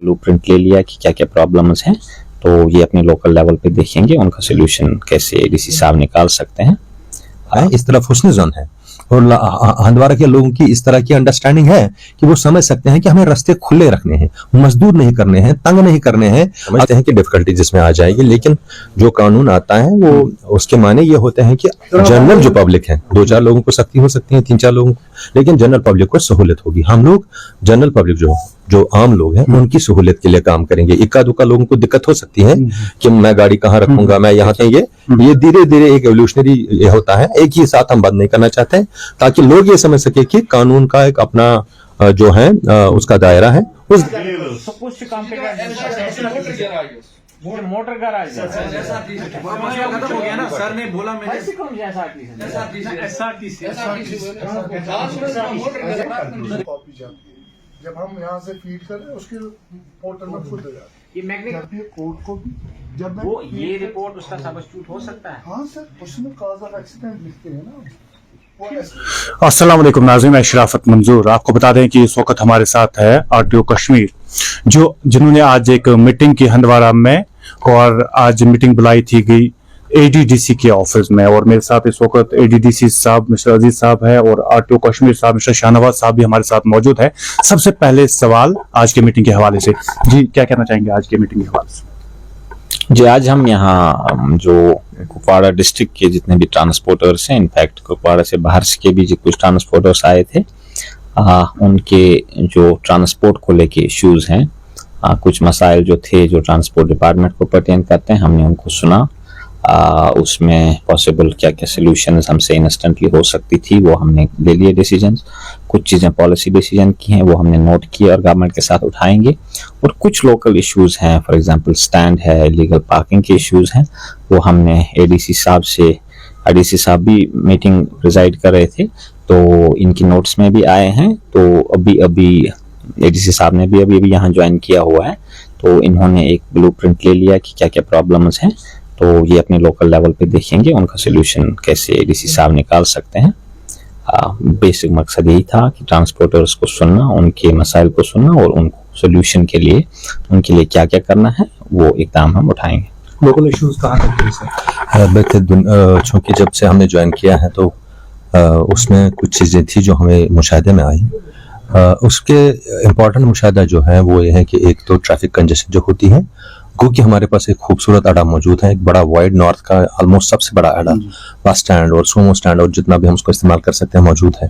Blueprint ले लिया कि क्या क्या प्रॉब्लम्स हैं, तो ये अपने लोकल लेवल पे देखेंगे उनका सोल्यूशन कैसे एडीसी साहब निकाल सकते हैं। इस तरफ हुस्न जन है और हंदवारा के लोगों की इस तरह की अंडरस्टैंडिंग है कि वो समझ सकते हैं कि हमें रास्ते खुले रखने हैं, मजदूर नहीं करने हैं, तंग नहीं करने हैं। समझते हैं कि डिफिकल्टी जिसमें आ जाएगी, लेकिन जो कानून आता है वो उसके माने ये होते हैं कि जनरल जो पब्लिक है, 2-4 लोगों को सख्ती हो सकती है, 3-4 लोगों को, लेकिन जनरल पब्लिक को सहूलियत होगी। हम लोग जनरल पब्लिक जो आम लोग हैं उनकी सहूलियत के लिए काम करेंगे। इक्का दुक्का लोगों को दिक्कत हो सकती है कि मैं गाड़ी कहाँ रखूंगा, मैं यहाँ ये धीरे धीरे एक एवोल्यूशनरी ये होता है। एक ही साथ हम बंद नहीं करना चाहते हैं ताकि लोग ये समझ सके कि कानून का एक अपना जो है उसका दायरा है। उस मोटर गैराज खत्म हो गया ना, सर ने बोला मैंने जब हम यहाँ से फीड कर रहे हैं उसके पोर्टल में खुद हो जाती है कोर्ट को भी। जब वो ये रिपोर्ट उसका सब्स्टिट्यूट हो सकता है। हाँ सर, उसमें कॉज ऑफ एक्सीडेंट लिखते हैं ना। अस्सलाम वालेकुम नाज़रीन, मैं शराफत मंजूर। आपको बता दें कि इस वक्त हमारे साथ है आरटीओ कश्मीर, जिन्होंने आज एक मीटिंग की हंदवारा में, और आज मीटिंग बुलाई थी गई एडीडीसी के ऑफिस में। और मेरे साथ इस वक्त एडीडीसी साहब मिस्टर अजीज साहब है और आरटीओ कश्मीर साहब मिस्टर शाहनवाज साहब भी हमारे साथ मौजूद है। सबसे पहले सवाल आज के मीटिंग के हवाले से, जी क्या कहना चाहेंगे आज के मीटिंग के हवाले से? जी, आज हम यहाँ जो कुपवाड़ा डिस्ट्रिक्ट के जितने भी ट्रांसपोर्टर्स हैं, इनफैक्ट कुपवाड़ा से बाहर के भी कुछ ट्रांसपोर्टर्स आए थे, उनके जो ट्रांसपोर्ट को लेके इश्यूज हैं, कुछ मसाइल जो थे जो ट्रांसपोर्ट डिपार्टमेंट को पर्टेन करते हैं, हमने उनको सुना। उसमें पॉसिबल क्या क्या सोल्यूशंस हमसे इंस्टेंटली हो सकती थी वो हमने ले लिए डिसीजंस। कुछ चीज़ें पॉलिसी डिसीजन की हैं वो हमने नोट किए और गवर्नमेंट के साथ उठाएंगे। और कुछ लोकल इश्यूज हैं, फॉर एग्जांपल स्टैंड है, इलीगल पार्किंग के इश्यूज हैं, वो हमने एडीसी साहब भी मीटिंग प्रिजाइड कर रहे थे, तो इनकी नोट्स में भी आए हैं। तो अभी एडीसी साहब ने भी अभी यहाँ ज्वाइन किया हुआ है, तो इन्होंने एक ब्लूप्रिंट ले लिया कि क्या क्या प्रॉब्लम्स हैं, तो ये अपने लोकल लेवल पे देखेंगे उनका सोल्यूशन कैसे एडीसी साहब निकाल सकते हैं। बेसिक मकसद यही था कि ट्रांसपोर्टर्स को सुनना, उनके मसाइल को सुनना और उनको सोल्यूशन के लिए उनके लिए क्या क्या करना है वो इकदाम हम उठाएंगे। लोकल इश्यूज कहाँ तक थे सर? चूंकि जब से हमने ज्वाइन किया है तो उसमें कुछ चीज़ें थी जो हमें मुशाहदे में आई। उसके इम्पोर्टेंट मुशाहदा जो है वो ये है कि एक तो ट्रैफिक कंजेशन जो होती है, क्योंकि हमारे पास एक खूबसूरत अड्डा मौजूद है, एक बड़ा वाइड नॉर्थ का ऑलमोस्ट सबसे बड़ा अड्डा, बस स्टैंड और सोमो स्टैंड और जितना भी हम उसको इस्तेमाल कर सकते हैं मौजूद है।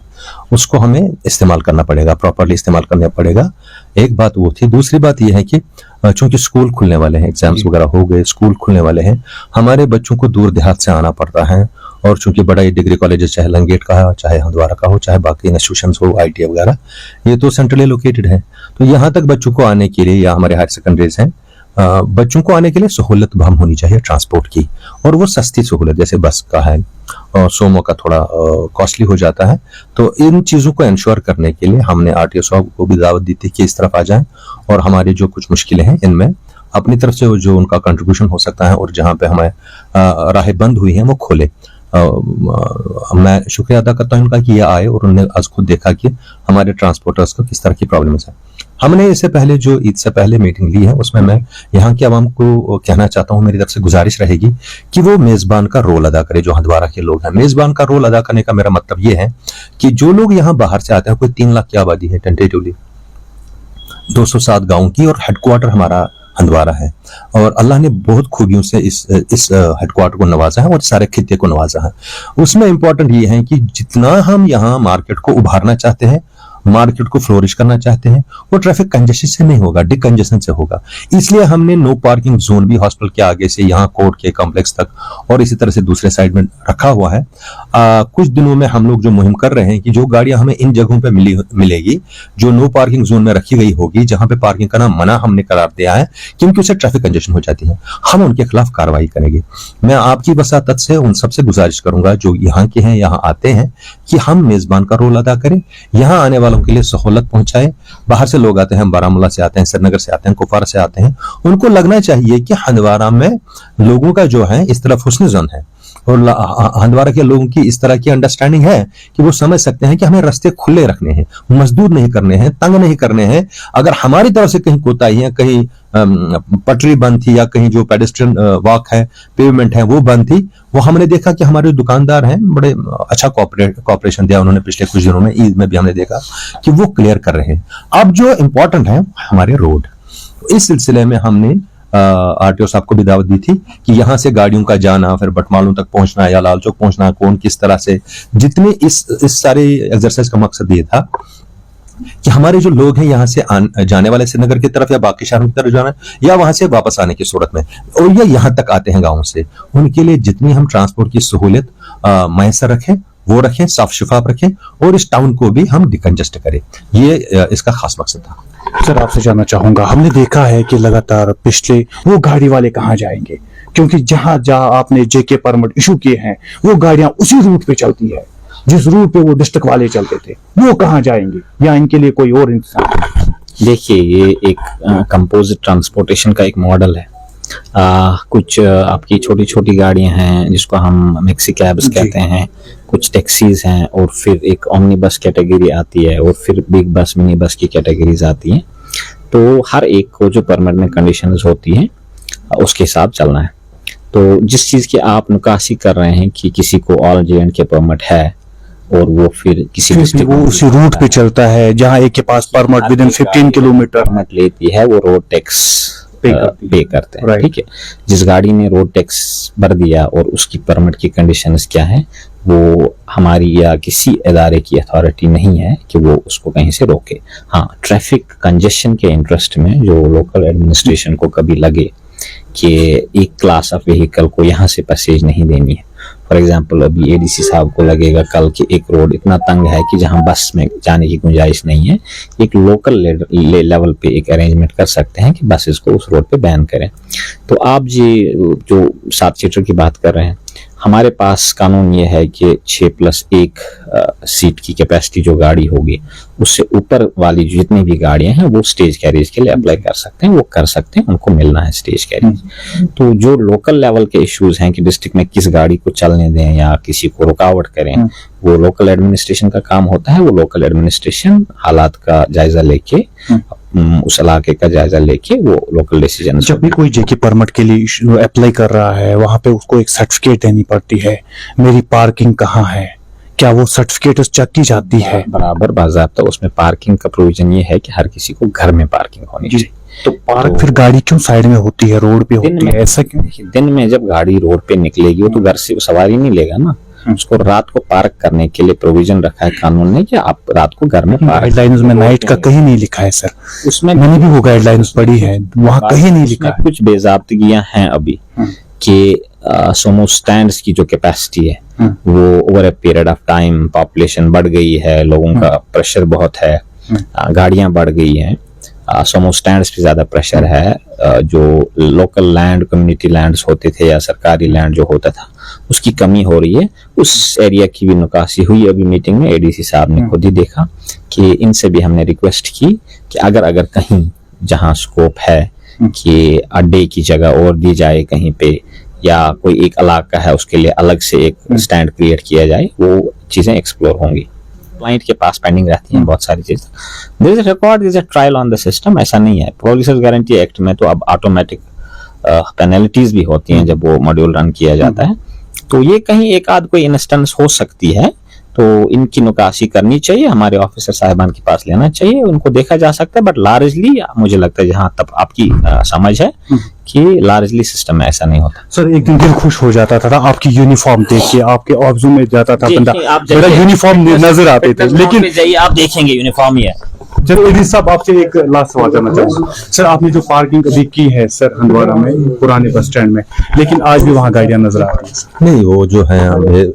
उसको हमें इस्तेमाल करना पड़ेगा, प्रॉपर्ली इस्तेमाल करना पड़ेगा। एक बात वो थी। दूसरी बात यह है कि चूंकि स्कूल खुलने वाले हैं, एग्जाम्स वगैरह हो गए, स्कूल खुलने वाले हैं, हमारे बच्चों को दूर देहात से आना पड़ता है। और चूंकि बड़ा ही डिग्री कॉलेज चाहे लंगेट का हो, चाहे हंदवारा का हो, चाहे बाकी इंस्टीट्यूशन हो, ITA वगैरह, ये तो सेंट्रली लोकेटेड है। तो यहाँ तक बच्चों को आने के लिए, या हमारे हायर सेकेंडरीज हैं, बच्चों को आने के लिए सहूलत हम होनी चाहिए ट्रांसपोर्ट की, और वो सस्ती सहूलत, जैसे बस का है और सोमो का थोड़ा कॉस्टली हो जाता है। तो इन चीज़ों को इंश्योर करने के लिए हमने RTO साहब को भी दावत दी थी कि इस तरफ आ जाएं और हमारी जो कुछ मुश्किलें हैं इनमें अपनी तरफ से जो उनका कंट्रीब्यूशन हो सकता है और जहाँ पे हमें राहें बंद हुई हैं वो खोले। मैं शुक्रिया अदा करता हूँ उनका कि ये आए और उन्होंने आज खुद देखा कि हमारे ट्रांसपोर्टर्स को किस तरह की प्रॉब्लम्स है। हमने इससे पहले जो ईद से पहले मीटिंग ली है उसमें मैं यहाँ की आवाम को कहना चाहता हूँ, मेरी तरफ से गुजारिश रहेगी कि वो मेज़बान का रोल अदा करे। जो हंदवारा के लोग हैं, मेज़बान का रोल अदा करने का मेरा मतलब ये है कि जो लोग यहाँ बाहर से आते हैं, कोई 3 लाख की आबादी है टेंटेटिवली, 207 गाँव की, और हेडक्वार्टर हमारा हंदवारा है। और अल्लाह ने बहुत खूबियों से इस हेडक्वार्टर को नवाजा है और सारे खित्ते को नवाजा है। उसमें इंपॉर्टेंट ये है कि जितना हम यहाँ मार्केट को उभारना चाहते हैं, मार्केट को फ्लोरिश करना चाहते हैं, वो ट्रैफिक कंजेशन से नहीं होगा, डिकंजेशन से होगा। इसलिए हमने नो पार्किंग जोन भी हॉस्पिटल के आगे से यहाँ कोर्ट के कॉम्प्लेक्स तक और इसी तरह से दूसरे साइड में रखा हुआ है। कुछ दिनों में हम लोग जो मुहिम कर रहे हैं कि जो गाड़ियां हमें इन जगहों पे मिलेगी जो नो पार्किंग जोन में रखी गई होगी, जहां पे पार्किंग करना मना हमने करार दिया है क्योंकि उससे ट्रैफिक कंजेशन हो जाती है, हम उनके खिलाफ कार्रवाई करेंगे। मैं आपकी वसातत से उन सबसे गुजारिश करूंगा जो यहाँ के हैं, यहाँ आते हैं, कि हम मेजबान का रोल अदा करें, यहाँ आने वालों के लिए सहूलत पहुंचाए। बाहर से लोग आते हैं, बारामूला से आते हैं, श्रीनगर से आते हैं, कुपवाड़ा से आते हैं, उनको लगना चाहिए कि हंदवारा में लोगों का जो है इस तरफ हुस्न जन है। और हंदवाड़ा के लोगों की इस तरह की अंडरस्टैंडिंग है कि वो समझ सकते हैं कि हमें रास्ते खुले रखने हैं, मजदूर नहीं करने हैं, तंग नहीं करने हैं। अगर हमारी तरफ से कहीं कोताही है, कहीं पटरी बंद थी या कहीं जो पेडेस्ट्रियन वॉक है, पेवमेंट है, वो बंद थी, वो हमने देखा कि हमारे दुकानदार हैं बड़े अच्छा कॉपरेशन दिया उन्होंने। पिछले कुछ दिनों में ईद में भी हमने देखा कि वो क्लियर कर रहे हैं। अब जो इम्पोर्टेंट है हमारे रोड, इस सिलसिले में हमने आरटीओ साहब को भी दावत दी थी कि यहाँ से गाड़ियों का जाना, फिर बटमालू तक पहुंचना या लाल चौक पहुंचना, कौन किस तरह से, जितने इस सारे एक्सरसाइज का मकसद ये था कि हमारे जो लोग हैं यहाँ से जाने वाले श्रीनगर की तरफ या बाकी शहरों की तरफ जाना, या वहां से वापस आने की सूरत में, और ये यहाँ तक आते हैं गाँव से, उनके लिए जितनी हम ट्रांसपोर्ट की सहूलियत मैसर रखें वो रखें, साफ शफाफ रखें, और इस टाउन को भी हम डिकंजेस्ट करें। ये इसका खास मकसद था। सर आपसे जानना चाहूंगा, हमने देखा है कि लगातार पिछले वो गाड़ी वाले कहाँ जाएंगे, क्योंकि जहां जहां आपने जेके परमिट इशू किए हैं वो गाड़ियां उसी रूट पे चलती है जिस रूट पे वो डिस्ट्रिक्ट वाले चलते थे, वो कहाँ जाएंगे, या इनके लिए कोई और इंतजाम? देखिए, ये एक कंपोजिट ट्रांसपोर्टेशन का एक मॉडल है। कुछ आपकी छोटी छोटी गाड़ियां हैं जिसको हम मैक्सी कैब्स कहते हैं, कुछ टैक्सीज हैं, और फिर एक ओमनी बस कैटेगरी आती है, और फिर बिग बस, मिनी बस की कैटेगरीज आती हैं। तो हर एक को जो परमिट में कंडीशंस होती हैं उसके हिसाब चलना है। तो जिस चीज़ की आप निकासी कर रहे हैं कि किसी को ऑल जे के परमिट है और वो फिर किसी वो उसी रूट पे चलता है जहां एक के पास permit within 15 kilometre permit लेती है, वो रोड टैक्स पे करते हैं। ठीक है, जिस गाड़ी ने रोड टैक्स भर दिया और उसकी परमिट की कंडीशंस क्या है, वो हमारी या किसी इदारे की अथॉरिटी नहीं है कि वो उसको कहीं से रोके। हाँ, ट्रैफिक कंजेशन के इंटरेस्ट में जो लोकल एडमिनिस्ट्रेशन को कभी लगे कि एक क्लास ऑफ व्हीकल को यहाँ से पैसेज नहीं देनी है, फॉर एग्जाम्पल अभी एडीसी साहब को लगेगा कल कि एक रोड इतना तंग है कि जहां बस में जाने की गुंजाइश नहीं है, एक लोकल लेवल पे एक अरेंजमेंट कर सकते हैं कि बसेस को उस रोड पे बैन करें। तो आप जो 7 सीटर की बात कर रहे हैं, हमारे पास कानून ये है कि 6+1 सीट की कैपेसिटी जो गाड़ी होगी, उससे ऊपर वाली जितनी भी गाड़ियां हैं वो स्टेज कैरिज के लिए अप्लाई कर सकते हैं, वो कर सकते हैं, उनको मिलना है स्टेज कैरिज। तो जो लोकल लेवल के इश्यूज हैं कि डिस्ट्रिक्ट में किस गाड़ी को चलने दें या किसी को रुकावट करें, वो लोकल एडमिनिस्ट्रेशन का काम होता है। वो लोकल एडमिनिस्ट्रेशन हालात का जायजा लेके, उस इलाके का जायजा लेके वो लोकल डिसीजन। जब भी कोई जेके परमिट के लिए अप्लाई कर रहा है, वहां पे उसको एक सर्टिफिकेट देनी पड़ती है, मेरी पार्किंग कहाँ है, क्या वो सर्टिफिकेट चेक की जाती है? बराबर बाज़ाब्ता उसमें पार्किंग का प्रोविजन ये है कि हर किसी को घर में पार्किंग होनी चाहिए। तो पार्क फिर गाड़ी क्यों साइड में होती है, रोड पे होती है, ऐसा क्यों? दिन में जब गाड़ी रोड पे निकलेगी वो तो घर से सवारी नहीं लेगा ना, उसको रात को पार्क करने के लिए प्रोविजन रखा है कानून ने कि आप रात को घर में पार्क। गाइडलाइंस में नाइट का कहीं नहीं लिखा है सर, उसमें मैंने भी वो गाइडलाइंस पढ़ी है, वहाँ कहीं नहीं लिखा है। कुछ बेजाब्तगियां हैं अभी कि सोमो स्टैंड्स की जो कैपेसिटी है वो over a period of time, population बढ़ गई है, लोगों का प्रेशर बहुत है, गाड़ियां बढ़ गई हैं, सोमो स्टैंड्स पे ज्यादा प्रेशर है। जो लोकल लैंड, कम्युनिटी लैंड्स होते थे या सरकारी लैंड जो होता था, उसकी कमी हो रही है। उस एरिया की भी निकासी हुई अभी मीटिंग में, एडीसी साहब ने खुद ही देखा कि इनसे भी हमने रिक्वेस्ट की कि अगर कहीं जहां स्कोप है कि अड्डे की जगह और दी जाए कहीं पे, या कोई एक इलाका है उसके लिए अलग से एक स्टैंड क्रिएट किया जाए, वो चीजें एक्सप्लोर होंगी। क्लाइंट के पास पेंडिंग रहती हैं बहुत सारी चीजें। There is a record, there is a trial on the system. ऐसा नहीं है, पब्लिक गारंटी एक्ट में तो अब ऑटोमेटिक पेनल्टीज भी होती हैं जब वो मॉड्यूल रन किया जाता है। तो ये कहीं एक आध कोई इंस्टेंस हो सकती है, तो इनकी निकासी करनी चाहिए, हमारे ऑफिसर साहिबान के पास लेना चाहिए, उनको देखा जा सकता है। बट लार्जली मुझे लगता है जहां तक आपकी समझ है कि लार्जली सिस्टम में ऐसा नहीं होता। सर एक दिन दिल खुश हो जाता था आपकी यूनिफॉर्म देख के, आपके ऑब्जो में जाता था बंदा, मेरा यूनिफॉर्म नजर आते थे, लेकिन जाइए आप देखेंगे यूनिफॉर्म ही है। चलो एडी साहब, आपसे एक लास्ट सवाल करना चाहूंगा सर, आपने जो पार्किंग अभी की है सर हंदवाड़ा में पुराने बस स्टैंड में, लेकिन आज भी वहाँ गाड़ियां नजर आ रही हैं। नहीं, वो जो है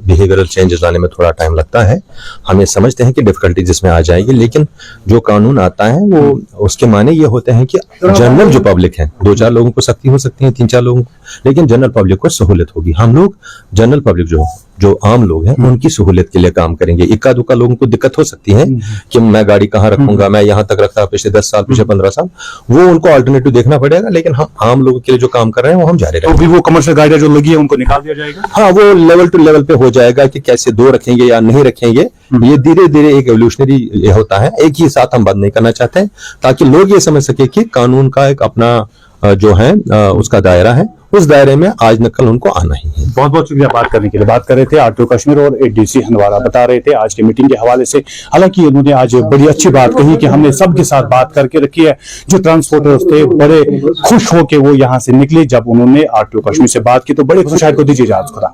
बिहेवियरल चेंजेस लाने में थोड़ा टाइम लगता है, हम ये समझते हैं कि डिफिकल्टी जिसमें आ जाएगी, लेकिन जो कानून आता है वो उसके माने ये होते हैं कि जनरल जो पब्लिक है, 2-4 लोगों को सख्ती हो सकती है, 3-4 लोगों को, लेकिन जनरल पब्लिक को सहूलियत होगी। हम लोग जनरल पब्लिक जो जो आम लोग हैं उनकी सहूलियत के लिए काम करेंगे। इक्का दुक्का लोगों को दिक्कत हो सकती है कि मैं गाड़ी कहाँ रखूंगा, मैं यहाँ तक रखता पिछले 10 साल, पिछले 15 साल, वो उनको अल्टरनेटिव देखना पड़ेगा। लेकिन हम आम लोगों के लिए जो काम कर रहे हैं वो हम जारी तो रखेंगे। भी वो कमर्शियल गाड़ियां जो लगी है उनको निकाल दिया जाएगा। हाँ, वो लेवल टू लेवल पे हो जाएगा कि कैसे 2 रखेंगे या नहीं रखेंगे। ये धीरे धीरे एक एवोल्यूशनरी होता है, एक ही साथ हम बंद नहीं करना चाहते हैं, ताकि लोग ये समझ सके कि कानून का एक अपना जो है उसका दायरा है, उस दायरे में आज न कल उनको आना ही है। बहुत बहुत शुक्रिया बात करने के लिए। बात कर रहे थे आरटीओ कश्मीर और एडीसी हंदवाड़ा, बता रहे थे आज की मीटिंग के हवाले से। हालांकि उन्होंने आज बड़ी अच्छी बात कही कि हमने सबके साथ बात करके रखी है। जो ट्रांसपोर्टर्स थे बड़े खुश होके वो यहाँ से निकले जब उन्होंने आरटीओ कश्मीर से बात की। तो बड़े खुश, को दीजिए इजाजत। खुदा।